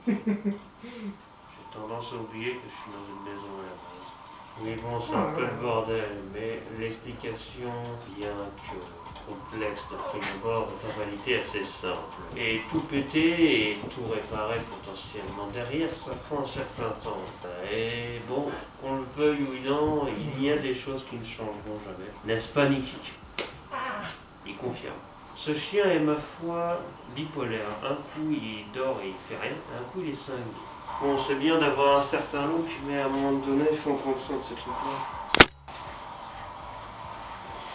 J'ai tendance à oublier que je suis dans une maison à la base. Mais bon, c'est un peu le bordel, mais l'explication, bien que complexe de prime abord, est en réalité assez simple. Et tout péter et tout réparer potentiellement derrière, ça prend un certain temps. Et bon, qu'on le veuille ou non, il y a des choses qui ne changeront jamais. N'est-ce pas, Niki? Il confirme. Ce chien est, ma foi, bipolaire. Un coup, il dort et il fait rien, un coup, il est cinglé. Bon, c'est bien d'avoir un certain look, mais à un moment donné, il faut qu'on sente ces trucs-là.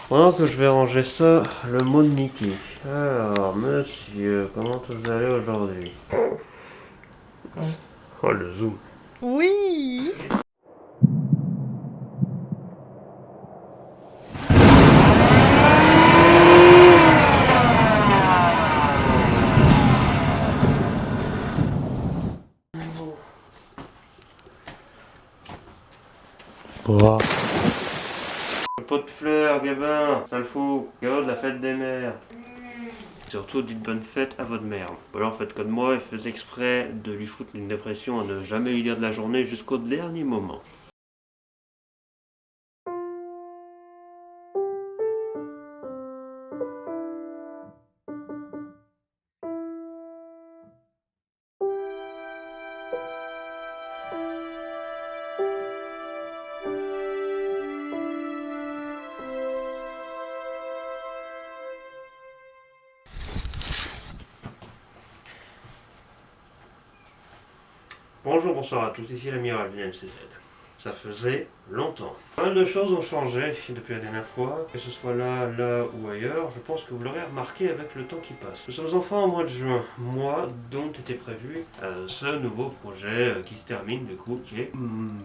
Pendant que je vais ranger ça, le mot de Niki. Alors, monsieur, comment vous allez aujourd'hui? Oh, le zoom. Oui. Oh. Le pot de fleurs, Gabin, ça le fout. Regarde la fête des mères. Surtout dites bonne fête à votre mère. Ou alors faites comme moi et faites exprès de lui foutre une dépression à ne jamais lui dire de la journée jusqu'au dernier moment. Bonjour, bonsoir à tous, ici l'amiral du MCZ. Ça faisait longtemps. Pas mal de choses ont changé depuis la dernière fois, que ce soit là ou ailleurs. Je pense que vous l'aurez remarqué avec le temps qui passe. Nous sommes enfin au mois de juin, mois dont était prévu ce nouveau projet qui se termine du coup, qui est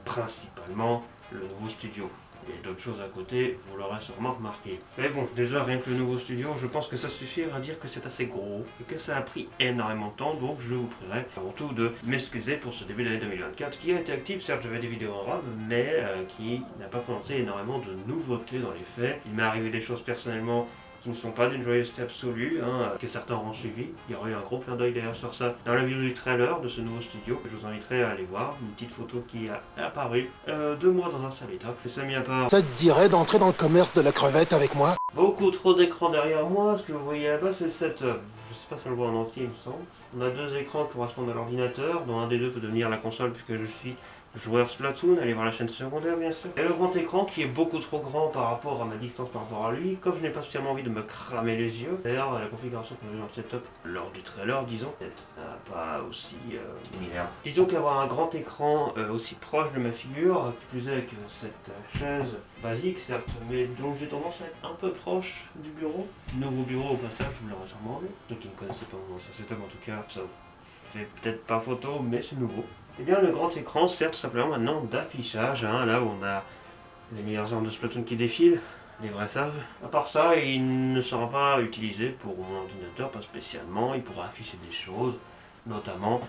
principalement le nouveau studio. Il y a d'autres choses à côté, vous l'aurez sûrement remarqué. Mais bon, déjà rien que le nouveau studio, je pense que ça suffira à dire que c'est assez gros et que ça a pris énormément de temps, donc je vous prierai avant tout de m'excuser pour ce début d'année 2024 qui a été actif. Certes, j'avais des vidéos en RAM, mais qui n'a pas présenté énormément de nouveautés dans les faits. Il m'est arrivé des choses personnellement qui ne sont pas d'une joyeuseté absolue, que certains auront suivi. Il y aura eu un gros clin d'œil d'ailleurs sur ça dans la vidéo du trailer de ce nouveau studio. Je vous inviterai à aller voir, une petite photo qui a apparu 2 mois dans un sale état. Je sais mis à part. Ça te dirait d'entrer dans le commerce de la crevette avec moi? Beaucoup trop d'écrans derrière moi, ce que vous voyez là-bas c'est le setup. Je sais pas si on le voit en entier il me semble. On a 2 écrans qui correspondent à l'ordinateur, dont un des deux peut devenir la console puisque je suis joueur Splatoon, allez voir la chaîne secondaire bien sûr. Et le grand écran qui est beaucoup trop grand par rapport à ma distance par rapport à lui, comme je n'ai pas spécialement envie de me cramer les yeux. D'ailleurs la configuration qu'on a eu dans le setup lors du trailer, disons, peut-être pas aussi similaire. Disons qu'avoir un grand écran aussi proche de ma figure, qui plus est avec cette chaise basique certes, mais dont j'ai tendance à être un peu proche du bureau. Nouveau bureau au passage, je vous l'aurais sûrement vu. Ceux qui ne connaissaient pas mon ancien setup en tout cas, ça fait peut-être pas photo, mais c'est nouveau. Et bien le grand écran sert tout simplement maintenant d'affichage, là où on a les meilleures armes de Splatoon qui défilent, les vrais savent. À part ça, il ne sera pas utilisé pour mon ordinateur, pas spécialement, il pourra afficher des choses, notamment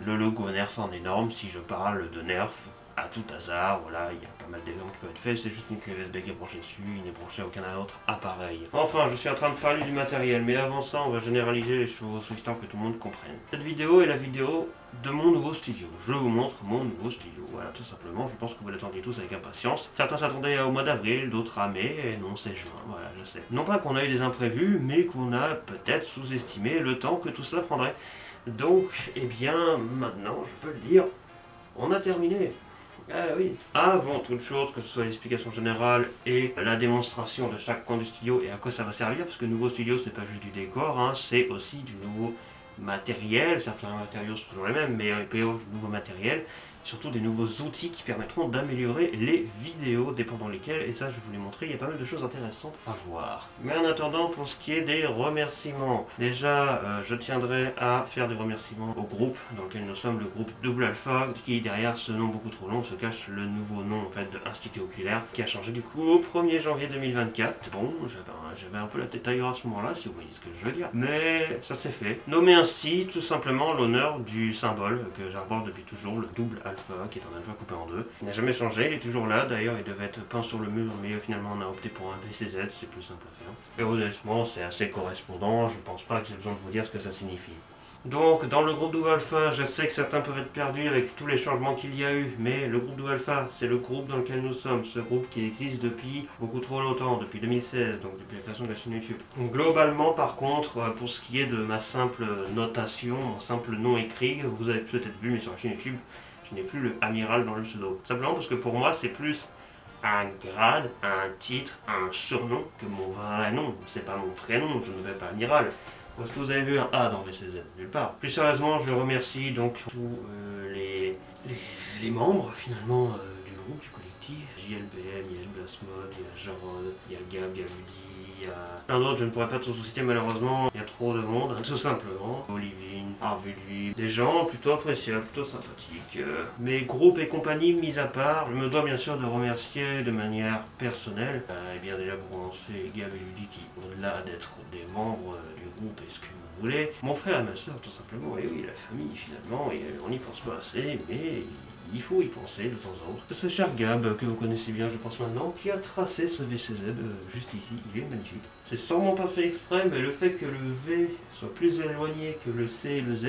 le logo Nerf en énorme si je parle de Nerf à tout hasard, voilà, il y a pas mal d'exemples qui peuvent être faits, c'est juste une clé USB qui est branchée dessus, il n'est branché à aucun autre appareil. Enfin, je suis en train de parler du matériel, mais avant ça, on va généraliser les choses, histoire que tout le monde comprenne. Cette vidéo est la vidéo de mon nouveau studio. Je vous montre mon nouveau studio, voilà, tout simplement, je pense que vous l'attendiez tous avec impatience. Certains s'attendaient au mois d'avril, d'autres à mai, et non, c'est juin, voilà, je sais. Non pas qu'on a eu des imprévus, mais qu'on a peut-être sous-estimé le temps que tout cela prendrait. Donc, eh bien, maintenant, je peux le dire, on a terminé. Ah oui. Avant toute chose, que ce soit l'explication générale et la démonstration de chaque coin du studio et à quoi ça va servir, parce que le nouveau studio c'est pas juste du décor, c'est aussi du nouveau matériel. Certains matériaux sont toujours les mêmes, mais il peut y avoir du nouveau matériel, surtout des nouveaux outils qui permettront d'améliorer les vidéos dépendant lesquelles, et ça je vais vous les montrer, il y a pas mal de choses intéressantes à voir. Mais en attendant, pour ce qui est des remerciements, déjà je tiendrai à faire des remerciements au groupe dans lequel nous sommes, le groupe Double Alpha, qui derrière ce nom beaucoup trop long se cache le nouveau nom en fait de Institut Oculaire, qui a changé du coup au 1er janvier 2024. Bon, j'avais un peu la tête ailleurs à ce moment-là, si vous voyez ce que je veux dire, mais ça s'est fait. Nommé ainsi, tout simplement l'honneur du symbole que j'arbore depuis toujours, le Double Alpha, qui est un alpha coupé en deux. Il n'a jamais changé, il est toujours là, d'ailleurs il devait être peint sur le mur, mais finalement on a opté pour un VCZ, c'est plus simple à faire. Et honnêtement, c'est assez correspondant, je pense pas que j'ai besoin de vous dire ce que ça signifie. Donc dans le groupe Double Alpha, je sais que certains peuvent être perdus avec tous les changements qu'il y a eu, mais le groupe Double Alpha, c'est le groupe dans lequel nous sommes, ce groupe qui existe depuis beaucoup trop longtemps, depuis 2016, donc depuis la création de la chaîne YouTube. Donc, globalement par contre, pour ce qui est de ma simple notation, mon simple nom écrit, vous avez peut-être vu, mais sur la chaîne YouTube, je n'ai plus le amiral dans le pseudo. Simplement parce que pour moi c'est plus un grade, un titre, un surnom que mon vrai nom. C'est pas mon prénom, je ne vais pas amiral. Est-ce que vous avez vu un A dans VCZ? Nulle part. Plus sérieusement, je remercie donc tous les membres finalement du groupe, du collectif. JLBM, il y a Blasmod, il y a Jarod, il y a Gab, il y a Ludi, il y a plein d'autres, je ne pourrais pas tous vous citer malheureusement. Il y a trop de monde, tout simplement. Olivine, Harvey, des gens plutôt appréciables, plutôt sympathiques. Mes groupes et compagnie mis à part, je me dois bien sûr de remercier de manière personnelle, et bien déjà pour commencer Gab et Ludi qui, au-delà d'être des membres du groupe et ce que vous voulez, mon frère et ma soeur tout simplement, et oui, la famille finalement, et on n'y pense pas assez, mais il faut y penser de temps en temps. Ce cher Gab, que vous connaissez bien je pense maintenant, qui a tracé ce VCZ juste ici, il est magnifique. C'est sûrement pas fait exprès, mais le fait que le V soit plus éloigné que le C et le Z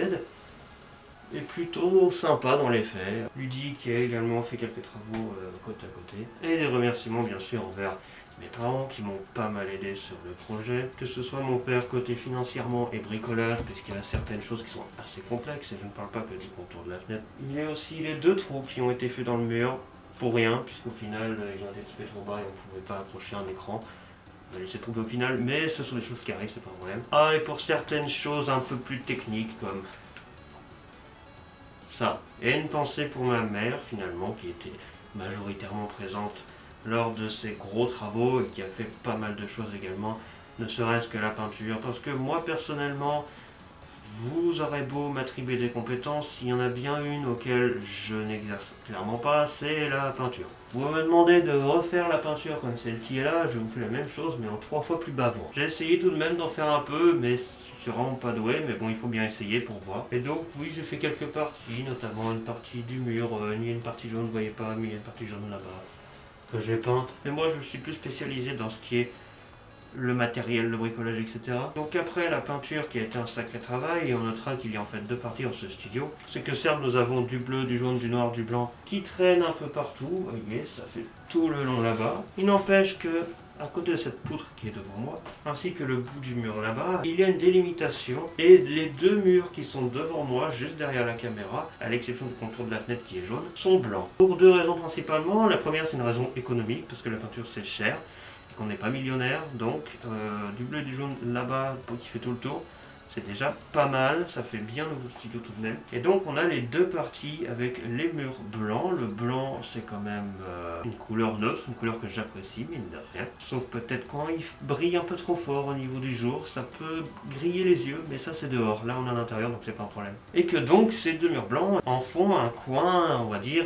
est plutôt sympa dans les faits. Ludi qui a également fait quelques travaux côte à côté. Et des remerciements bien sûr envers mes parents qui m'ont pas mal aidé sur le projet. Que ce soit mon père côté financièrement et bricolage, puisqu'il y a certaines choses qui sont assez complexes et je ne parle pas que du contour de la fenêtre. Il y a aussi les 2 trous qui ont été faits dans le mur pour rien, puisqu'au final ils ont été fait trop bas et on ne pouvait pas accrocher un écran. On va laisser trouver au final, mais ce sont des choses qui arrivent, c'est pas un problème. Ah, et pour certaines choses un peu plus techniques comme ça. Et une pensée pour ma mère finalement qui était majoritairement présente lors de ces gros travaux et qui a fait pas mal de choses également, ne serait-ce que la peinture. Parce que moi personnellement, vous aurez beau m'attribuer des compétences, s'il y en a bien une auquel je n'exerce clairement pas, c'est la peinture. Vous me demandez de refaire la peinture comme celle qui est là, je vous fais la même chose mais en 3 fois plus bavant. J'ai essayé tout de même d'en faire un peu, mais je suis vraiment pas doué, mais bon il faut bien essayer pour voir. Et donc oui j'ai fait quelques parties, notamment une partie du mur, il y a une partie jaune, vous voyez pas, mais il y a une partie jaune là-bas que j'ai peinte. Mais moi je suis plus spécialisé dans ce qui est le matériel, le bricolage, etc. Donc après la peinture qui a été un sacré travail, et on notera qu'il y a en fait 2 parties dans ce studio, c'est que certes nous avons du bleu, du jaune, du noir, du blanc qui traînent un peu partout, vous voyez, ça fait tout le long là-bas. Il n'empêche que à côté de cette poutre qui est devant moi, ainsi que le bout du mur là-bas, il y a une délimitation et les 2 murs qui sont devant moi, juste derrière la caméra, à l'exception du contour de la fenêtre qui est jaune, sont blancs. Pour 2 raisons principalement. La première c'est une raison économique, parce que la peinture c'est cher, on n'est pas millionnaire, donc du bleu et du jaune là-bas qui fait tout le tour, c'est déjà pas mal, ça fait bien nouveau studio tout de même. Et donc on a les 2 parties avec les murs blancs. Le blanc c'est quand même une couleur neutre, une couleur que j'apprécie, mine de rien. Sauf peut-être quand il brille un peu trop fort au niveau du jour, ça peut griller les yeux, mais ça c'est dehors, là on est à l'intérieur donc c'est pas un problème. Et que donc ces 2 murs blancs en font un coin, on va dire,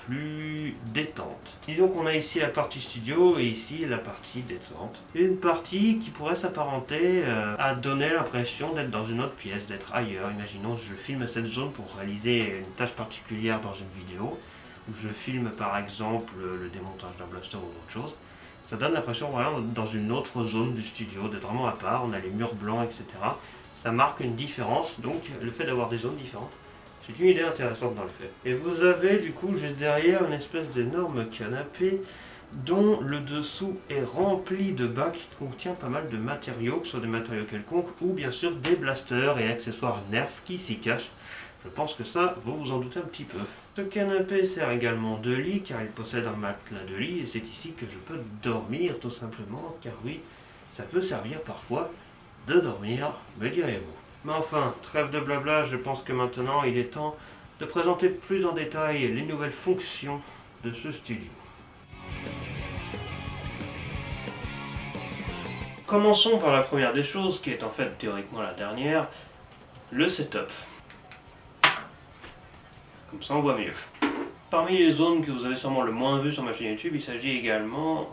plus détente. Disons qu'on a ici la partie studio et ici la partie détente. Une partie qui pourrait s'apparenter à donner l'impression d'être dans une autre pièce, d'être ailleurs. Imaginons je filme cette zone pour réaliser une tâche particulière dans une vidéo, ou je filme par exemple le démontage d'un blaster ou autre chose. Ça donne l'impression vraiment dans une autre zone du studio, d'être vraiment à part. On a les murs blancs, etc. Ça marque une différence, donc le fait d'avoir des zones différentes, c'est une idée intéressante dans le fait. Et vous avez du coup juste derrière une espèce d'énorme canapé dont le dessous est rempli de bacs qui contient pas mal de matériaux, que ce soit des matériaux quelconques ou bien sûr des blasters et accessoires Nerf qui s'y cachent. Je pense que ça, vous vous en doutez un petit peu. Ce canapé sert également de lit car il possède un matelas de lit et c'est ici que je peux dormir tout simplement car oui, ça peut servir parfois de dormir, me direz-vous. Mais enfin, trêve de blabla, je pense que maintenant il est temps de présenter plus en détail les nouvelles fonctions de ce studio. Commençons par la première des choses, qui est en fait théoriquement la dernière, le setup. Comme ça on voit mieux. Parmi les zones que vous avez sûrement le moins vues sur ma chaîne YouTube, il s'agit également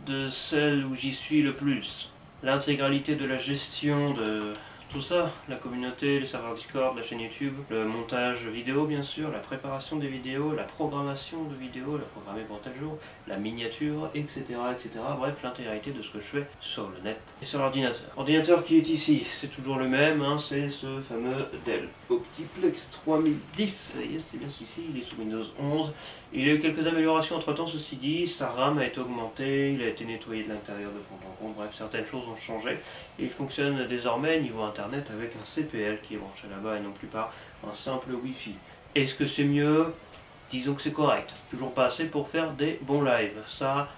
de celles où j'y suis le plus. L'intégralité de la gestion de tout ça, la communauté, les serveurs Discord, la chaîne YouTube, le montage vidéo bien sûr, la préparation des vidéos, la programmation de vidéos, la programmer pour tel jour, la miniature, etc. etc. Bref, l'intégralité de ce que je fais sur le net et sur l'ordinateur. Ordinateur qui est ici, c'est toujours le même, hein, c'est ce fameux Dell Optiplex 3010, c'est bien celui-ci, il est sous Windows 11. Il a eu quelques améliorations entre temps, ceci dit, sa RAM a été augmentée, il a été nettoyé de l'intérieur de fond en comble, bref, certaines choses ont changé. Et il fonctionne désormais niveau internet avec un CPL qui est branché là-bas et non plus par un simple Wi-Fi. Est-ce que c'est mieux? Disons que c'est correct. Toujours pas assez pour faire des bons lives. Ça,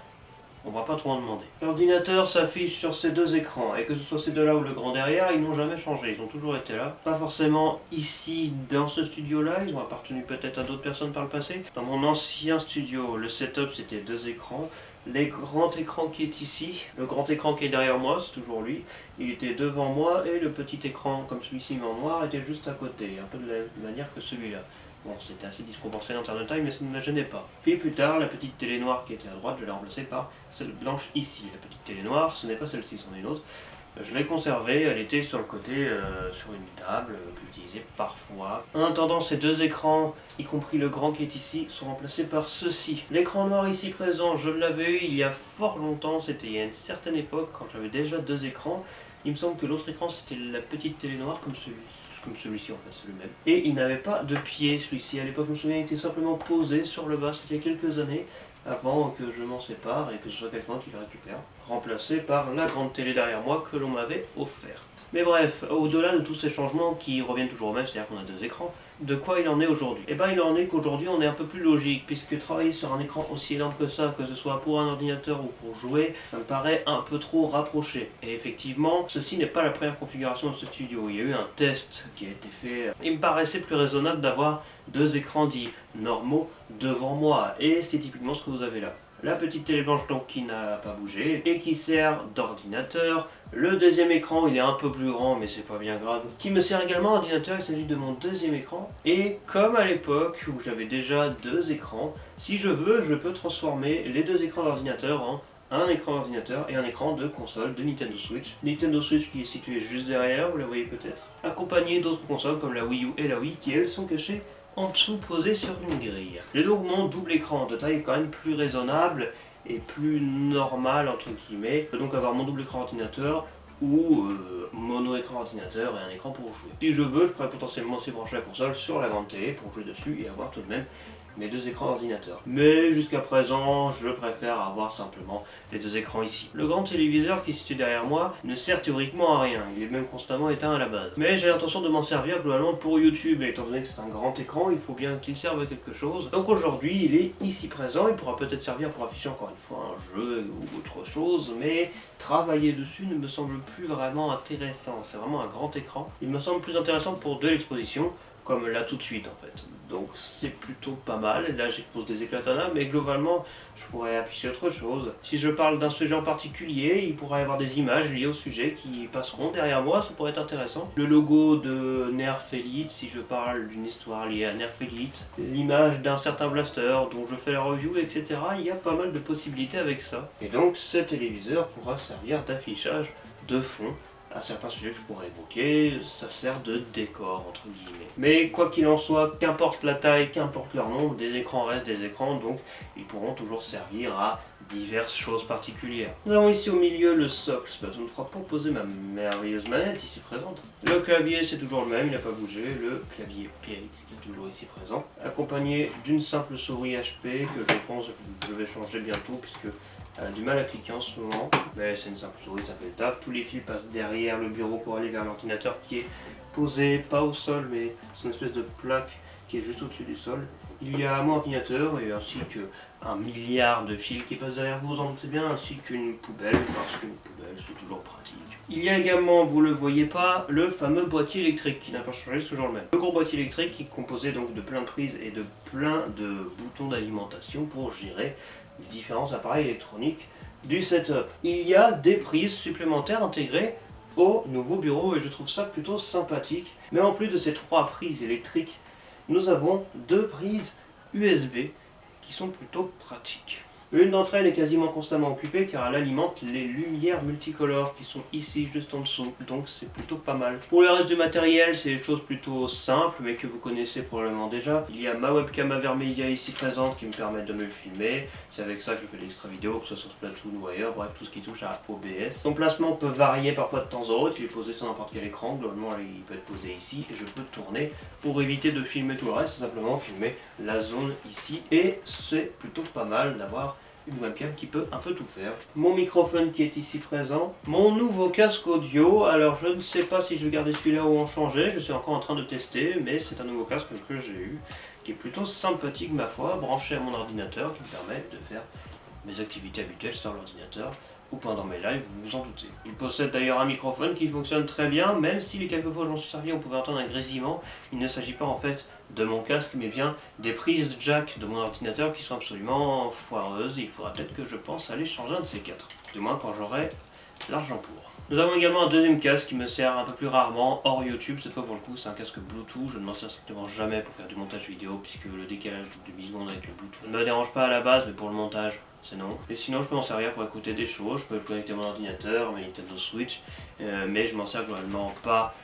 on va pas trop en demander. L'ordinateur s'affiche sur ces deux écrans, et que ce soit ces deux-là ou le grand derrière, ils n'ont jamais changé, ils ont toujours été là. Pas forcément ici, dans ce studio-là, ils ont appartenu peut-être à d'autres personnes par le passé. Dans mon ancien studio, le setup c'était deux écrans. Le grand écran qui est ici, le grand écran qui est derrière moi, c'est toujours lui, il était devant moi, et le petit écran comme celui-ci mais en noir était juste à côté, un peu de la même manière que celui-là. Bon, c'était assez disproportionné en termes de taille, mais ça ne me gênait pas. Puis plus tard, la petite télé noire qui était à droite, je l'ai remplacée par celle blanche ici. La petite télé noire, ce n'est pas celle-ci, c'en est une autre. Je l'ai conservée, elle était sur le côté, sur une table que j'utilisais parfois. En attendant, ces deux écrans, y compris le grand qui est ici, sont remplacés par ceci. L'écran noir ici présent, je l'avais eu il y a fort longtemps, c'était il y a une certaine époque, quand j'avais déjà deux écrans. Il me semble que l'autre écran c'était la petite télé noire comme celui-ci en fait, c'est le même. Et il n'avait pas de pied celui-ci, à l'époque je me souviens il était simplement posé sur le bas, c'était il y a quelques années, avant que je m'en sépare et que ce soit quelqu'un qui le récupère, remplacé par la grande télé derrière moi que l'on m'avait offerte. Mais bref, au-delà de tous ces changements qui reviennent toujours au même, c'est-à-dire qu'on a deux écrans, de quoi il en est aujourd'hui? Eh bien il en est qu'aujourd'hui on est un peu plus logique, puisque travailler sur un écran aussi énorme que ça, que ce soit pour un ordinateur ou pour jouer, ça me paraît un peu trop rapproché. Et effectivement, ceci n'est pas la première configuration de ce studio, il y a eu un test qui a été fait. Il me paraissait plus raisonnable d'avoir deux écrans dits normaux devant moi, et c'est typiquement ce que vous avez là. La petite télé blanche donc qui n'a pas bougé et qui sert d'ordinateur. Le deuxième écran, il est un peu plus grand mais c'est pas bien grave, qui me sert également d'ordinateur, il s'agit de mon deuxième écran. Et comme à l'époque où j'avais déjà deux écrans, si je veux, je peux transformer les deux écrans d'ordinateur en un écran d'ordinateur et un écran de console de Nintendo Switch. Nintendo Switch qui est situé juste derrière, vous la voyez peut-être, accompagné d'autres consoles comme la Wii U et la Wii qui elles sont cachées en dessous posé sur une grille. J'ai donc mon double écran de taille quand même plus raisonnable et plus normal entre guillemets. Je peux donc avoir mon double écran ordinateur ou mono écran ordinateur et un écran pour jouer. Si je veux, je pourrais potentiellement aussi brancher la console sur la grande télé pour jouer dessus et avoir tout de même mes deux écrans ordinateurs. Mais jusqu'à présent, je préfère avoir simplement les deux écrans ici. Le grand téléviseur qui est situé derrière moi ne sert théoriquement à rien, il est même constamment éteint à la base. Mais j'ai l'intention de m'en servir globalement pour YouTube, et étant donné que c'est un grand écran, il faut bien qu'il serve à quelque chose. Donc aujourd'hui, il est ici présent, il pourra peut-être servir pour afficher encore une fois un jeu ou autre chose, mais travailler dessus ne me semble plus vraiment intéressant. C'est vraiment un grand écran. Il me semble plus intéressant pour de l'exposition, comme là tout de suite en fait. Donc c'est plutôt pas mal, là j'expose des éclatana, mais globalement je pourrais afficher autre chose. Si je parle d'un sujet en particulier, il pourrait y avoir des images liées au sujet qui passeront derrière moi, ça pourrait être intéressant. Le logo de Nerf Elite, si je parle d'une histoire liée à Nerf Elite, l'image d'un certain blaster dont je fais la review, etc. Il y a pas mal de possibilités avec ça. Et donc ce téléviseur pourra servir d'affichage de fond à certains sujets que je pourrais évoquer, ça sert de décor entre guillemets. Mais quoi qu'il en soit, qu'importe la taille, qu'importe leur nombre, des écrans restent des écrans, donc ils pourront toujours servir à diverses choses particulières. Nous avons ici au milieu le socle Splatoon 3 pour poser ma merveilleuse manette ici présente. Le clavier c'est toujours le même, il n'a pas bougé, le clavier PX qui est toujours ici présent, accompagné d'une simple souris HP que je pense que je vais changer bientôt puisque elle a du mal à cliquer en ce moment, mais c'est une simple souris, ça fait le taf. Tous les fils passent derrière le bureau pour aller vers l'ordinateur qui est posé, pas au sol, mais c'est une espèce de plaque qui est juste au-dessus du sol. Il y a mon ordinateur et ainsi qu'un milliard de fils qui passent derrière vous, en doutez bien, ainsi qu'une poubelle, parce qu'une poubelle c'est toujours pratique. Il y a également, vous le voyez pas, le fameux boîtier électrique qui n'a pas changé, c'est toujours le même. Le gros boîtier électrique qui est composé donc de plein de prises et de plein de boutons d'alimentation pour gérer les différents appareils électroniques du setup. Il y a des prises supplémentaires intégrées au nouveau bureau et je trouve ça plutôt sympathique. Mais en plus de ces trois prises électriques, nous avons deux prises USB qui sont plutôt pratiques. L'une d'entre elles est quasiment constamment occupée car elle alimente les lumières multicolores qui sont ici juste en dessous, donc c'est plutôt pas mal. Pour le reste du matériel, c'est des choses plutôt simples mais que vous connaissez probablement déjà. Il y a ma webcam Avermedia ici présente qui me permet de me filmer, c'est avec ça que je fais des extra vidéos, que ce soit sur Splatoon ou ailleurs, bref tout ce qui touche à OBS. Son placement peut varier parfois de temps en autre, il est posé sur n'importe quel écran, globalement il peut être posé ici et je peux tourner pour éviter de filmer tout le reste, simplement filmer la zone ici et c'est plutôt pas mal d'avoir une webcam qui peut un peu tout faire. Mon microphone qui est ici présent. Mon nouveau casque audio, alors je ne sais pas si je vais garder celui-là ou en changer, je suis encore en train de tester, mais c'est un nouveau casque que j'ai eu, qui est plutôt sympathique ma foi, branché à mon ordinateur, qui me permet de faire mes activités habituelles sur l'ordinateur ou pendant mes lives, vous vous en doutez. Il possède d'ailleurs un microphone qui fonctionne très bien, même si les quelques fois où j'en suis servi on pouvait entendre un grésillement. Il ne s'agit pas en fait de mon casque, mais bien des prises jack de mon ordinateur qui sont absolument foireuses. Il faudra peut-être que je pense aller changer un de ces quatre, du moins quand j'aurai l'argent pour. Nous avons également un deuxième casque qui me sert un peu plus rarement, hors YouTube, cette fois pour le coup c'est un casque Bluetooth, je ne m'en sers strictement jamais pour faire du montage vidéo puisque le décalage de demi-seconde avec le Bluetooth ne me dérange pas à la base, mais pour le montage c'est non. Et sinon je peux m'en servir pour écouter des choses, je peux connecter mon ordinateur, ma Nintendo Switch, mais je m'en sers globalement pas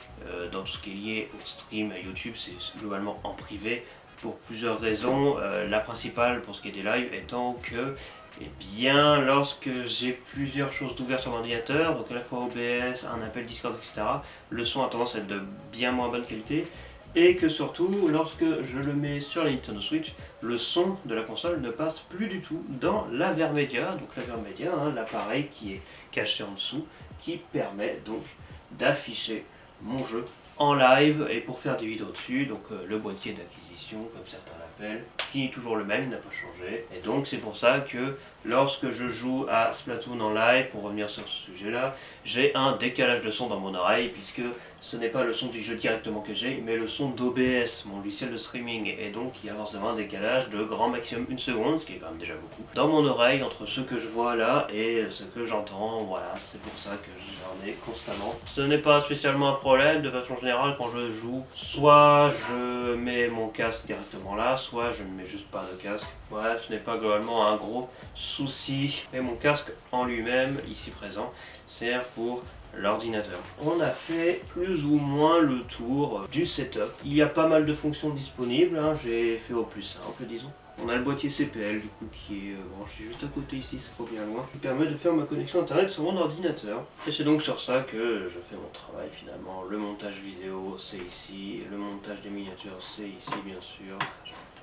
dans tout ce qui est lié au stream à YouTube, c'est globalement en privé pour plusieurs raisons. La principale pour ce qui est des lives étant que eh bien, lorsque j'ai plusieurs choses ouvertes sur mon ordinateur, donc à la fois OBS, un appel Discord, etc., le son a tendance à être de bien moins bonne qualité, et que surtout, lorsque je le mets sur la Nintendo Switch, le son de la console ne passe plus du tout dans l'Avermedia, donc l'Avermedia, l'appareil qui est caché en dessous, qui permet donc d'afficher mon jeu en live et pour faire des vidéos dessus, donc le boîtier d'acquisition, comme certains l'appellent, qui est toujours le même, il n'a pas changé. Et donc c'est pour ça que lorsque je joue à Splatoon en live, pour revenir sur ce sujet-là, j'ai un décalage de son dans mon oreille, puisque ce n'est pas le son du jeu directement que j'ai, mais le son d'OBS, mon logiciel de streaming. Et donc il y a forcément un décalage de grand maximum 1 seconde, ce qui est quand même déjà beaucoup, dans mon oreille, entre ce que je vois là et ce que j'entends. Voilà, c'est pour ça que j'en ai constamment. Ce n'est pas spécialement un problème, de façon générale quand je joue, soit je mets mon casque directement là, soit je ne mets juste pas de casque. Ouais, ce n'est pas globalement un gros souci. Mais mon casque en lui-même, ici présent, sert pour l'ordinateur. On a fait plus ou moins le tour du setup. Il y a pas mal de fonctions disponibles, j'ai fait au plus simple disons. On a le boîtier CPL du coup qui est branché juste à côté ici, c'est pas bien loin, qui permet de faire ma connexion internet sur mon ordinateur. Et c'est donc sur ça que je fais mon travail finalement. Le montage vidéo c'est ici, le montage des miniatures c'est ici bien sûr.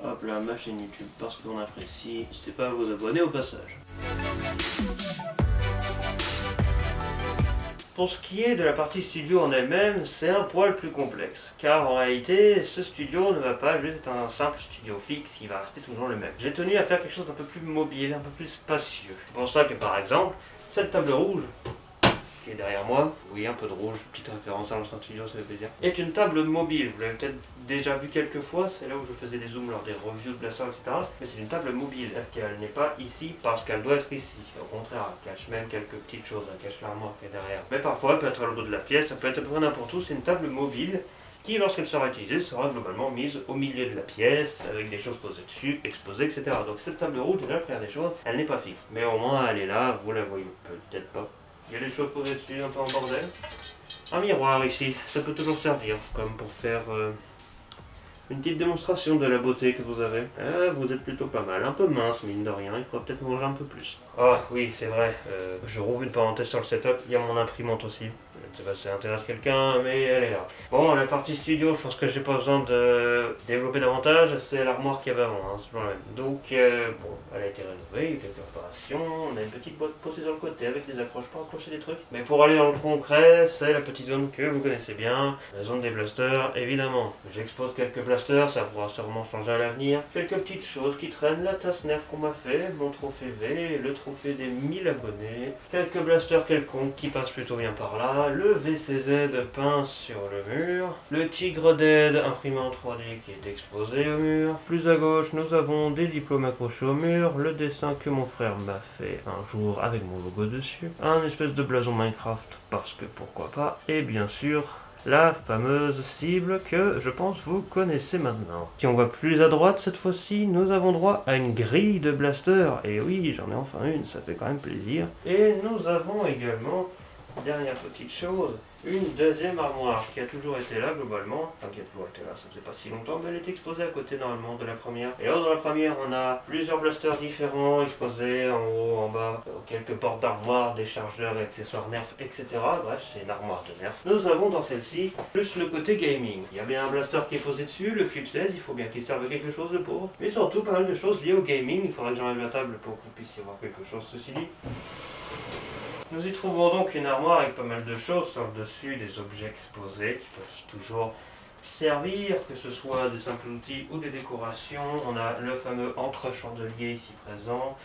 Hop là, ma chaîne YouTube parce qu'on apprécie. N'hésitez pas à vous abonner au passage. Pour ce qui est de la partie studio en elle-même, c'est un poil plus complexe, car en réalité, ce studio ne va pas juste être un simple studio fixe, il va rester toujours le même. J'ai tenu à faire quelque chose d'un peu plus mobile, un peu plus spacieux. C'est pour ça que par exemple, cette table rouge, qui est derrière moi, oui un peu de rouge, petite référence à l'ancien studio, ça fait plaisir, est une table mobile. Vous l'avez peut-être déjà vu quelques fois, c'est là où je faisais des zooms lors des reviews de Blaster, etc. Mais c'est une table mobile, c'est-à-dire qu'elle n'est pas ici parce qu'elle doit être ici. Au contraire, elle cache même quelques petites choses, elle cache l'armoire qui est derrière. Mais parfois, elle peut être à l'autre bout de la pièce, ça peut être à peu près n'importe où, c'est une table mobile qui, lorsqu'elle sera utilisée, sera globalement mise au milieu de la pièce, avec des choses posées dessus, exposées, etc. Donc cette table rouge, déjà, pour faire des choses, elle n'est pas fixe. Mais au moins, elle est là, vous la voyez peut-être pas. Il y a des choses posées dessus, un peu en bordel. Un miroir ici, ça peut toujours servir, comme pour faire une petite démonstration de la beauté que vous avez. Vous êtes plutôt pas mal, un peu mince mine de rien, il faudra peut-être manger un peu plus. Ah oui, c'est vrai, je rouvre une parenthèse sur le setup, il y a mon imprimante aussi. Je ne sais pas si ça intéresse quelqu'un, mais elle est là. Bon, la partie studio, je pense que j'ai pas besoin de développer davantage, c'est l'armoire qu'il y avait avant, c'est toujours la même. Donc, bon, elle a été rénovée, il y a quelques réparations, on a une petite boîte posée sur le côté avec des accroches pour accrocher des trucs. Mais pour aller dans le concret, c'est la petite zone que vous connaissez bien, la zone des blasters, évidemment. J'expose quelques blasters, ça pourra sûrement changer à l'avenir. Quelques petites choses qui traînent, la tasse nerf qu'on m'a fait, mon trophée V, le trophée des 1000 abonnés, quelques blasters quelconques qui passent plutôt bien par là, le VCZ peint sur le mur, le Tigre Dead imprimé en 3D qui est exposé au mur. Plus à gauche, nous avons des diplômes accrochés au mur, le dessin que mon frère m'a fait un jour avec mon logo dessus, un espèce de blason Minecraft parce que pourquoi pas, et bien sûr la fameuse cible que je pense vous connaissez maintenant. Si on va plus à droite cette fois-ci, nous avons droit à une grille de blaster. Et oui, j'en ai enfin une, ça fait quand même plaisir. Et nous avons également, dernière petite chose, une deuxième armoire qui a toujours été là globalement, enfin qui a toujours été là, ça faisait pas si longtemps, mais elle était exposée à côté normalement de la première. Et là dans la première on a plusieurs blasters différents exposés en haut, en bas, quelques portes d'armoire, des chargeurs et accessoires nerf, etc. Bref, c'est une armoire de nerf. Nous avons dans celle-ci plus le côté gaming. Il y a bien un blaster qui est posé dessus, le Flip 16, il faut bien qu'il serve à quelque chose de pauvre. Mais surtout pas mal de choses liées au gaming, il faudrait que j'enlève la table pour que vous puissiez voir quelque chose ceci dit. Nous y trouvons donc une armoire avec pas mal de choses sur le dessus, des objets exposés qui peuvent toujours servir, que ce soit des simples outils ou des décorations. On a le fameux encre chandelier ici présent,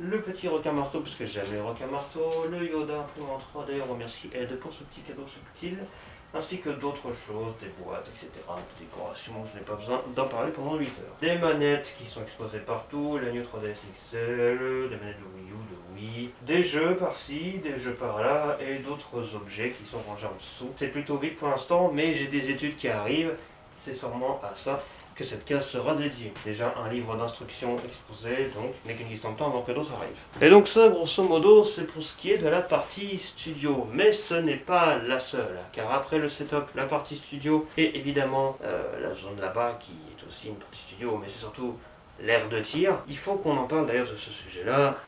le petit requin-marteau, puisque j'aime les requins-marteaux, le Yoda imprimant 3D, on remercie Ed pour ce petit cadeau subtil, ainsi que d'autres choses, des boîtes, etc., des décorations, je n'ai pas besoin d'en parler pendant 8 heures. Des manettes qui sont exposées partout, la New 3DS XL, des manettes de Wii U, de Wii, des jeux par-ci, des jeux par-là, et d'autres objets qui sont rangés en dessous. C'est plutôt vite pour l'instant, mais j'ai des études qui arrivent, c'est sûrement à ça que cette case sera dédiée. Déjà un livre d'instructions exposé, donc n'est qu'une question de temps avant que d'autres arrivent. Et donc ça, grosso modo, c'est pour ce qui est de la partie studio. Mais ce n'est pas la seule, car après le setup, la partie studio, et évidemment la zone là-bas qui est aussi une partie studio, mais c'est surtout l'aire de tir. Il faut qu'on en parle d'ailleurs de ce sujet-là.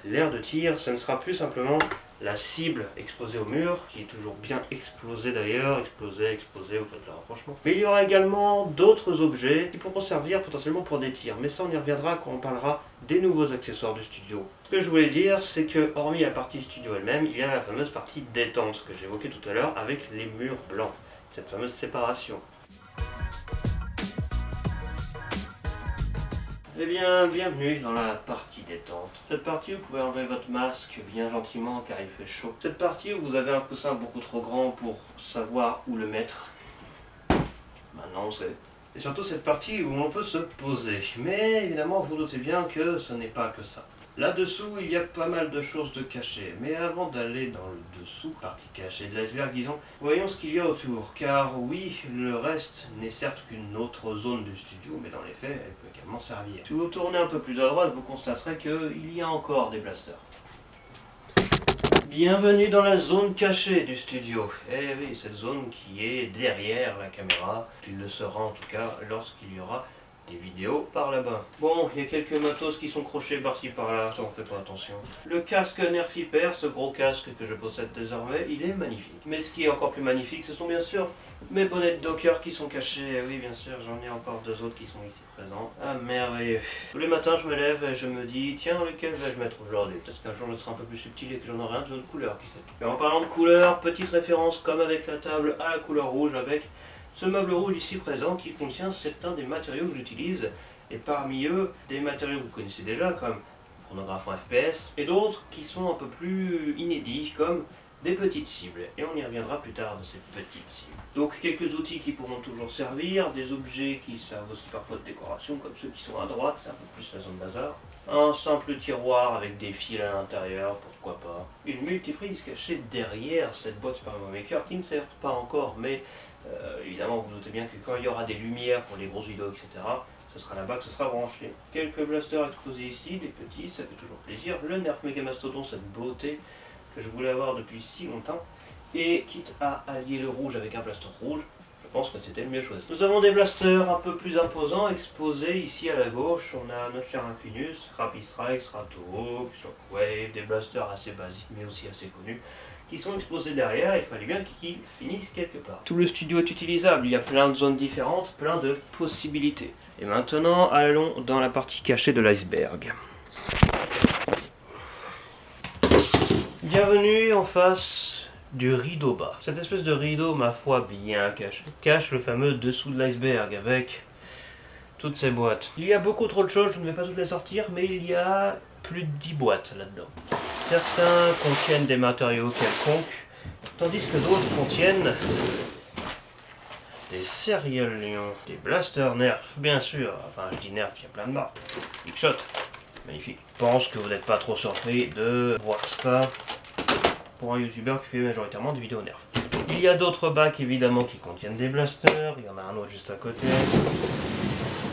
L'aire de tir, ce ne sera plus simplement la cible exposée au mur, qui est toujours bien explosée d'ailleurs, explosée, vous faites le rapprochement. Mais il y aura également d'autres objets qui pourront servir potentiellement pour des tirs, mais ça on y reviendra quand on parlera des nouveaux accessoires du studio. Ce que je voulais dire, c'est que hormis la partie studio elle-même, il y a la fameuse partie détente que j'évoquais tout à l'heure avec les murs blancs, cette fameuse séparation. Eh bien, bienvenue dans la partie détente. Cette partie où vous pouvez enlever votre masque bien gentiment car il fait chaud. Cette partie où vous avez un coussin beaucoup trop grand pour savoir où le mettre. Maintenant on sait. Et surtout cette partie où on peut se poser. Mais évidemment vous doutez bien que ce n'est pas que ça. Là-dessous, il y a pas mal de choses de cachées, mais avant d'aller dans le dessous, partie cachée de l'iceberg, disons, voyons ce qu'il y a autour, car oui, le reste n'est certes qu'une autre zone du studio, mais dans les faits, elle peut également servir. Si vous tournez un peu plus à droite, vous constaterez qu'il y a encore des blasters. Bienvenue dans la zone cachée du studio. Eh oui, cette zone qui est derrière la caméra, il le sera en tout cas lorsqu'il y aura des vidéos par là-bas. Bon, il y a quelques matos qui sont crochés par-ci par-là, ça on fait pas attention. Le casque Nerf Hyper, ce gros casque que je possède désormais, il est magnifique. Mais ce qui est encore plus magnifique, ce sont bien sûr mes bonnets de Docker qui sont cachés. Oui, bien sûr, j'en ai encore deux autres qui sont ici présents. Ah, merveilleux. Tous les matins, je me lève et je me dis, tiens, lequel vais-je mettre aujourd'hui? Peut-être qu'un jour, je serai un peu plus subtil et que j'en aurai un d'une autre couleur, qui sait. Et en parlant de couleur, petite référence, comme avec la table, à la couleur rouge, avec ce meuble rouge ici présent qui contient certains des matériaux que j'utilise, et parmi eux, des matériaux que vous connaissez déjà, comme chronographe en FPS, et d'autres qui sont un peu plus inédits, comme des petites cibles, et on y reviendra plus tard de ces petites cibles. Donc quelques outils qui pourront toujours servir, des objets qui servent aussi parfois de décoration, comme ceux qui sont à droite, c'est un peu plus la zone bazar. Un simple tiroir avec des fils à l'intérieur, pourquoi pas. Une multiprise cachée derrière cette boîte Super Maker qui ne sert pas encore, mais évidemment vous doutez bien que quand il y aura des lumières pour les grosses vidéos, etc., ce sera là-bas que ce sera branché. Quelques blasters exposés ici, des petits, ça fait toujours plaisir. Le Nerf Mega Mastodon, cette beauté que je voulais avoir depuis si longtemps. Et quitte à allier le rouge avec un blaster rouge, je pense que c'était le mieux choisi. Nous avons des blasters un peu plus imposants exposés ici à la gauche. On a notre cher Infinus, Rapid Strike, Stratohawk, Shockwave, des blasters assez basiques mais aussi assez connus qui sont exposés derrière. Il fallait bien qu'ils finissent quelque part. Tout le studio est utilisable, il y a plein de zones différentes, plein de possibilités. Et maintenant, allons dans la partie cachée de l'iceberg. Bienvenue en face du rideau bas. Cette espèce de rideau, ma foi, bien caché, cache le fameux dessous de l'iceberg avec toutes ces boîtes. Il y a beaucoup trop de choses, je ne vais pas toutes les sortir, mais il y a plus de 10 boîtes là-dedans. Certains contiennent des matériaux quelconques, tandis que d'autres contiennent des Serial Lions, des blasters Nerf, bien sûr. Enfin, je dis Nerf, il y a plein de marques. Big Shot, magnifique. Je pense que vous n'êtes pas trop surpris de voir ça pour un youtubeur qui fait majoritairement des vidéos Nerf. Il y a d'autres bacs évidemment qui contiennent des blasters, il y en a un autre juste à côté.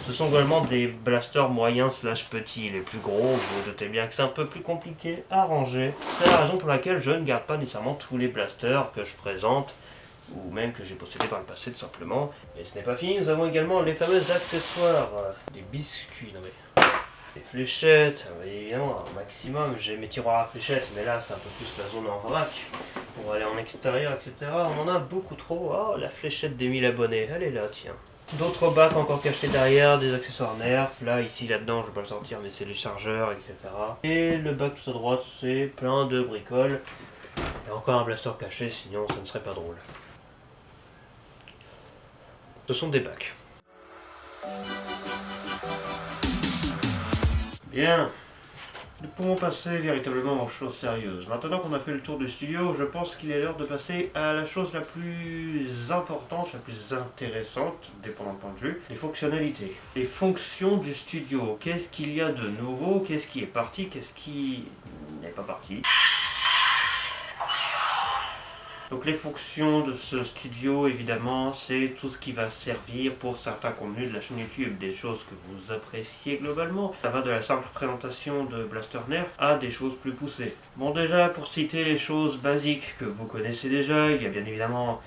Ce sont également des blasters moyens slash petits. Les plus gros, vous vous doutez bien que c'est un peu plus compliqué à ranger. C'est la raison pour laquelle je ne garde pas nécessairement tous les blasters que je présente, ou même que j'ai possédé par le passé tout simplement. Et ce n'est pas fini, nous avons également les fameux accessoires, des biscuits, non mais... des fléchettes, évidemment un maximum, j'ai mes tiroirs à fléchettes, mais là c'est un peu plus la zone en vrac, pour aller en extérieur, etc. On en a beaucoup trop. Oh, la fléchette des 1000 abonnés, elle est là, tiens. D'autres bacs encore cachés derrière, des accessoires Nerf, là, ici, là-dedans, je vais pas le sortir, mais c'est les chargeurs, etc. Et le bac tout à droite, c'est plein de bricoles. Et encore un blaster caché, sinon ça ne serait pas drôle. Ce sont des bacs. Bien. Nous pouvons passer véritablement aux choses sérieuses. Maintenant qu'on a fait le tour du studio, je pense qu'il est l'heure de passer à la chose la plus importante, la plus intéressante, dépendant du point de vue, les fonctionnalités. Les fonctions du studio. Qu'est-ce qu'il y a de nouveau? Qu'est-ce qui est parti? Qu'est-ce qui n'est pas parti? Donc les fonctions de ce studio, évidemment, c'est tout ce qui va servir pour certains contenus de la chaîne YouTube, des choses que vous appréciez globalement. Ça va de la simple présentation de Blaster Nerf à des choses plus poussées. Bon, déjà, pour citer les choses basiques que vous connaissez déjà, il y a bien évidemment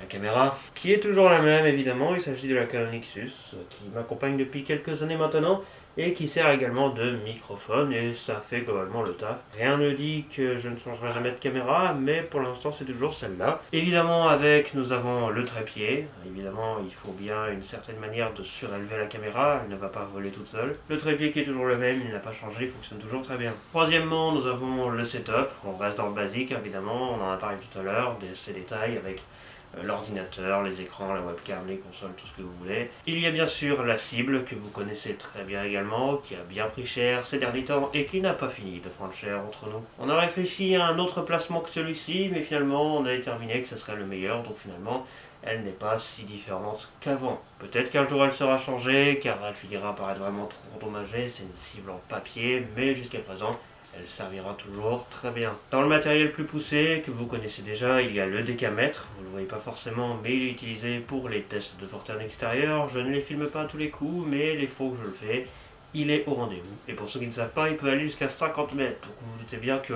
la caméra, qui est toujours la même, évidemment. Il s'agit de la Canon Nexus, qui m'accompagne depuis quelques années maintenant, et qui sert également de microphone, et ça fait globalement le taf. Rien ne dit que je ne changerai jamais de caméra, mais pour l'instant c'est toujours celle-là. Évidemment avec, nous avons le trépied. Évidemment il faut bien une certaine manière de surélever la caméra, elle ne va pas voler toute seule. Le trépied qui est toujours le même, il n'a pas changé, il fonctionne toujours très bien. Troisièmement, nous avons le setup. On reste dans le basique évidemment, on en a parlé tout à l'heure, ces détails avec l'ordinateur, les écrans, la webcam, les consoles, tout ce que vous voulez. Il y a bien sûr la cible que vous connaissez très bien également, qui a bien pris cher ces derniers temps et qui n'a pas fini de prendre cher entre nous. On a réfléchi à un autre placement que celui-ci, mais finalement on a déterminé que ce serait le meilleur, donc finalement elle n'est pas si différente qu'avant. Peut-être qu'un jour elle sera changée, car elle finira par être vraiment trop endommagée, c'est une cible en papier, mais jusqu'à présent elle servira toujours très bien. Dans le matériel plus poussé, que vous connaissez déjà, il y a le décamètre. Vous ne le voyez pas forcément, mais il est utilisé pour les tests de portée en extérieur. Je ne les filme pas à tous les coups, mais les fois où je le fais, il est au rendez-vous. Et pour ceux qui ne savent pas, il peut aller jusqu'à 50 mètres. Donc vous vous doutez bien que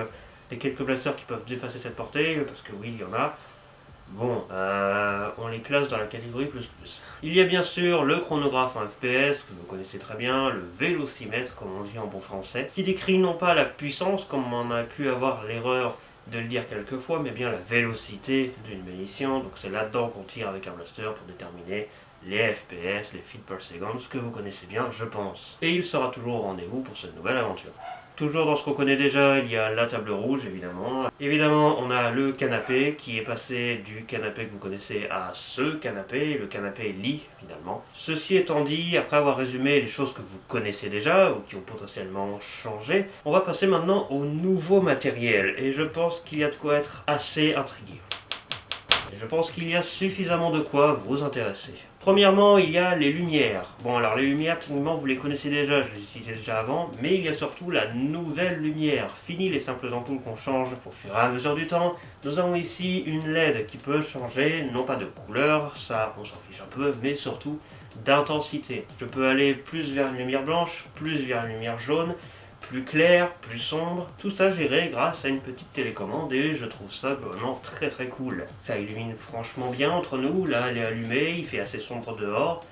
les quelques blasters qui peuvent dépasser cette portée, parce que oui, il y en a, bon, on les classe dans la catégorie plus. Il y a bien sûr le chronographe en FPS, que vous connaissez très bien, le vélocimètre, comme on dit en bon français, qui décrit non pas la puissance, comme on a pu avoir l'erreur de le dire quelquefois, mais bien la vélocité d'une munition. Donc c'est là-dedans qu'on tire avec un blaster pour déterminer les FPS, les feet per second, ce que vous connaissez bien, je pense. Et il sera toujours au rendez-vous pour cette nouvelle aventure. Toujours dans ce qu'on connaît déjà, il y a la table rouge, évidemment. Évidemment, on a le canapé qui est passé du canapé que vous connaissez à ce canapé, le canapé lit, finalement. Ceci étant dit, après avoir résumé les choses que vous connaissez déjà, ou qui ont potentiellement changé, on va passer maintenant au nouveau matériel. Et je pense qu'il y a de quoi être assez intrigué. Et je pense qu'il y a suffisamment de quoi vous intéresser. Premièrement, il y a les lumières. Bon, alors les lumières, techniquement, vous les connaissez déjà, je les utilisais déjà avant, mais il y a surtout la nouvelle lumière. Fini les simples ampoules qu'on change au fur et à mesure du temps. Nous avons ici une LED qui peut changer, non pas de couleur, ça on s'en fiche un peu, mais surtout d'intensité. Je peux aller plus vers une lumière blanche, plus vers une lumière jaune, plus clair, plus sombre, tout ça géré grâce à une petite télécommande et je trouve ça vraiment très très cool. Ça illumine franchement bien entre nous, là elle est allumée, il fait assez sombre dehors,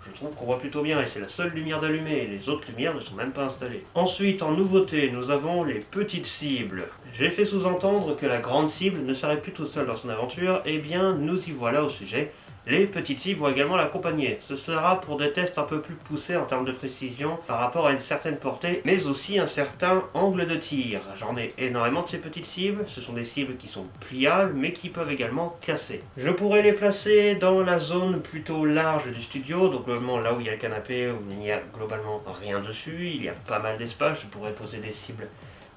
je trouve qu'on voit plutôt bien et c'est la seule lumière d'allumée, les autres lumières ne sont même pas installées. Ensuite en nouveauté, nous avons les petites cibles. J'ai fait sous-entendre que la grande cible ne serait plus toute seule dans son aventure, et bien nous y voilà au sujet. Les petites cibles vont également l'accompagner. Ce sera pour des tests un peu plus poussés en termes de précision par rapport à une certaine portée, mais aussi un certain angle de tir. J'en ai énormément de ces petites cibles, ce sont des cibles qui sont pliables, mais qui peuvent également casser. Je pourrais les placer dans la zone plutôt large du studio, donc globalement là où il y a le canapé, où il n'y a globalement rien dessus, il y a pas mal d'espace, je pourrais poser des cibles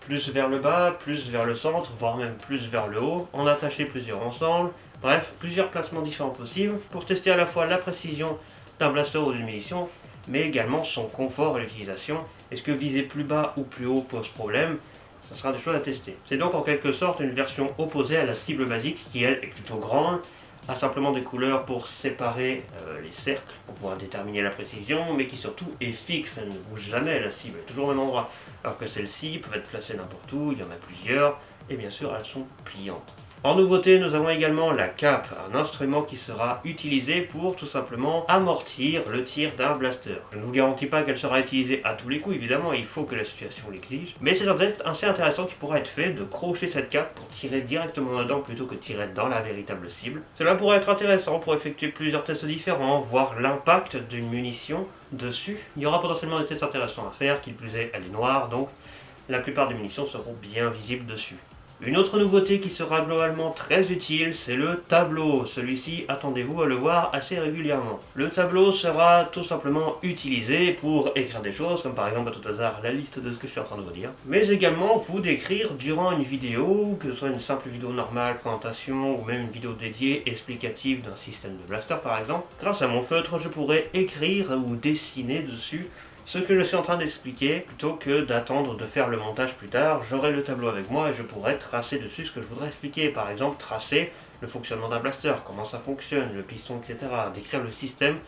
plus vers le bas, plus vers le centre, voire même plus vers le haut, en attacher plusieurs ensemble. Bref, plusieurs placements différents possibles pour tester à la fois la précision d'un blaster ou d'une munition, mais également son confort et l'utilisation. Est-ce que viser plus bas ou plus haut pose problème? Ça sera des choses à tester. C'est donc en quelque sorte une version opposée à la cible basique qui elle est plutôt grande, a simplement des couleurs pour séparer les cercles, pour pouvoir déterminer la précision, mais qui surtout est fixe, elle ne bouge jamais, la cible est toujours au même endroit. Alors que celle-ci peut être placée n'importe où, il y en a plusieurs, et bien sûr elles sont pliantes. En nouveauté, nous avons également la cape, un instrument qui sera utilisé pour tout simplement amortir le tir d'un blaster. Je ne vous garantis pas qu'elle sera utilisée à tous les coups, évidemment, il faut que la situation l'exige, mais c'est un test assez intéressant qui pourra être fait de crocher cette cape pour tirer directement dedans plutôt que tirer dans la véritable cible. Cela pourrait être intéressant pour effectuer plusieurs tests différents, voir l'impact d'une munition dessus. Il y aura potentiellement des tests intéressants à faire, qui plus est, elle est noire, donc la plupart des munitions seront bien visibles dessus. Une autre nouveauté qui sera globalement très utile, c'est le tableau. Celui-ci, attendez-vous à le voir assez régulièrement. Le tableau sera tout simplement utilisé pour écrire des choses, comme par exemple à tout hasard la liste de ce que je suis en train de vous dire, mais également pour décrire durant une vidéo, que ce soit une simple vidéo normale, présentation, ou même une vidéo dédiée explicative d'un système de blaster par exemple. Grâce à mon feutre, je pourrais écrire ou dessiner dessus ce que je suis en train d'expliquer, plutôt que d'attendre de faire le montage plus tard. J'aurai le tableau avec moi et je pourrai tracer dessus ce que je voudrais expliquer. Par exemple, tracer le fonctionnement d'un blaster, comment ça fonctionne, le piston, etc. Décrire le système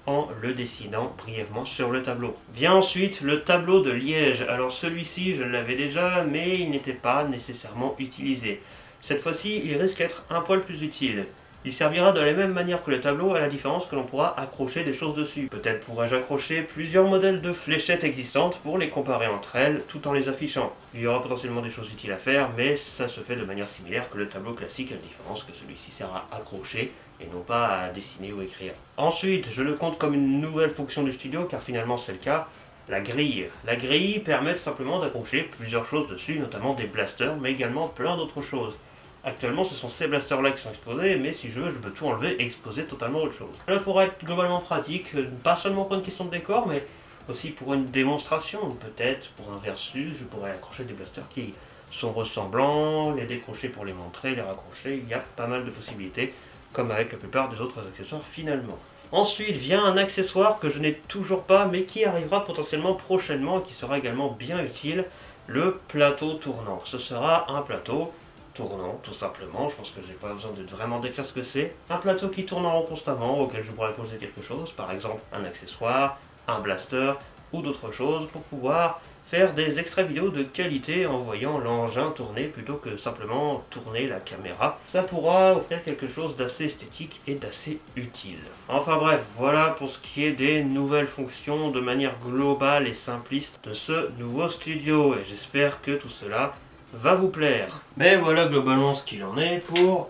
en le dessinant brièvement sur le tableau. Vient ensuite le tableau de liège. Alors celui-ci, je l'avais déjà, mais il n'était pas nécessairement utilisé. Cette fois-ci, il risque d'être un poil plus utile. Il servira de la même manière que le tableau, à la différence que l'on pourra accrocher des choses dessus. Peut-être pourrais-je accrocher plusieurs modèles de fléchettes existantes pour les comparer entre elles tout en les affichant. Il y aura potentiellement des choses utiles à faire, mais ça se fait de manière similaire que le tableau classique, à la différence que celui-ci sert à accrocher et non pas à dessiner ou écrire. Ensuite, je le compte comme une nouvelle fonction du studio, car finalement c'est le cas. La grille. La grille permet tout simplement d'accrocher plusieurs choses dessus, notamment des blasters, mais également plein d'autres choses. Actuellement, ce sont ces blasters-là qui sont exposés, mais si je veux, je peux tout enlever et exposer totalement autre chose. Cela pourrait être globalement pratique, pas seulement pour une question de décor, mais aussi pour une démonstration. Peut-être pour un versus, je pourrais accrocher des blasters qui sont ressemblants, les décrocher pour les montrer, les raccrocher. Il y a pas mal de possibilités, comme avec la plupart des autres accessoires finalement. Ensuite vient un accessoire que je n'ai toujours pas, mais qui arrivera potentiellement prochainement et qui sera également bien utile, le plateau tournant. Ce sera un plateau tournant, tout simplement. Je pense que j'ai pas besoin de vraiment décrire ce que c'est. Un plateau qui tourne en rond constamment, auquel je pourrais poser quelque chose, par exemple un accessoire, un blaster ou d'autres choses, pour pouvoir faire des extraits vidéo de qualité en voyant l'engin tourner plutôt que simplement tourner la caméra. Ça pourra offrir quelque chose d'assez esthétique et d'assez utile. Enfin bref, voilà pour ce qui est des nouvelles fonctions de manière globale et simpliste de ce nouveau studio, et j'espère que tout cela va vous plaire. Mais voilà globalement ce qu'il en est pour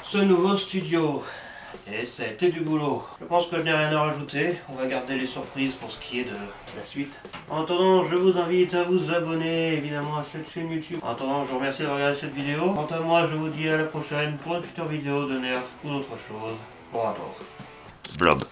ce nouveau studio. Et ça a été du boulot. Je pense que je n'ai rien à rajouter. On va garder les surprises pour ce qui est de la suite. En attendant, je vous invite à vous abonner évidemment à cette chaîne YouTube. En attendant, je vous remercie d'avoir regardé cette vidéo. Quant à moi, je vous dis à la prochaine pour une future vidéo de nerf ou d'autres choses. Bon rapport. Blob.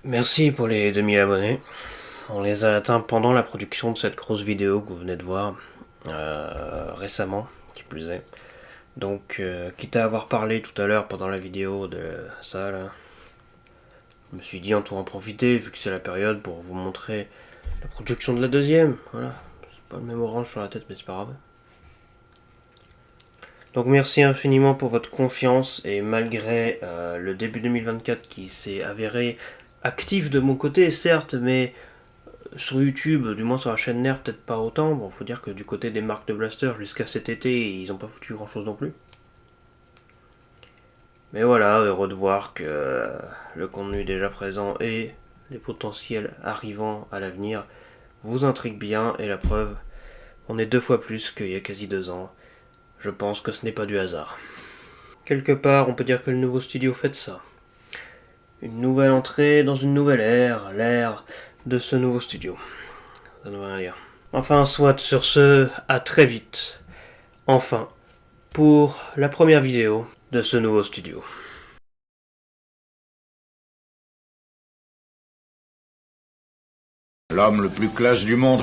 Merci pour les 2000 abonnés. On les a atteints pendant la production de cette grosse vidéo que vous venez de voir récemment, qui plus est. Donc, quitte à avoir parlé tout à l'heure pendant la vidéo de ça, là, je me suis dit en tout en profiter, vu que c'est la période, pour vous montrer la production de la deuxième. Voilà, c'est pas le même orange sur la tête, mais c'est pas grave. Donc merci infiniment pour votre confiance, et malgré le début 2024 qui s'est avéré actif de mon côté, certes, mais sur YouTube, du moins sur la chaîne Nerf, peut-être pas autant. Bon, faut dire que du côté des marques de blaster, jusqu'à cet été, ils ont pas foutu grand chose non plus. Mais voilà, heureux de voir que le contenu déjà présent et les potentiels arrivants à l'avenir vous intriguent bien, et la preuve, on est 2 fois plus qu'il y a quasi 2 ans. Je pense que ce n'est pas du hasard. Quelque part, on peut dire que le nouveau studio fait de ça. Une nouvelle entrée dans une nouvelle ère, l'ère de ce nouveau studio. Ça ne veut rien dire. Enfin, soit sur ce, à très vite. Enfin, pour la première vidéo de ce nouveau studio. L'homme le plus classe du monde.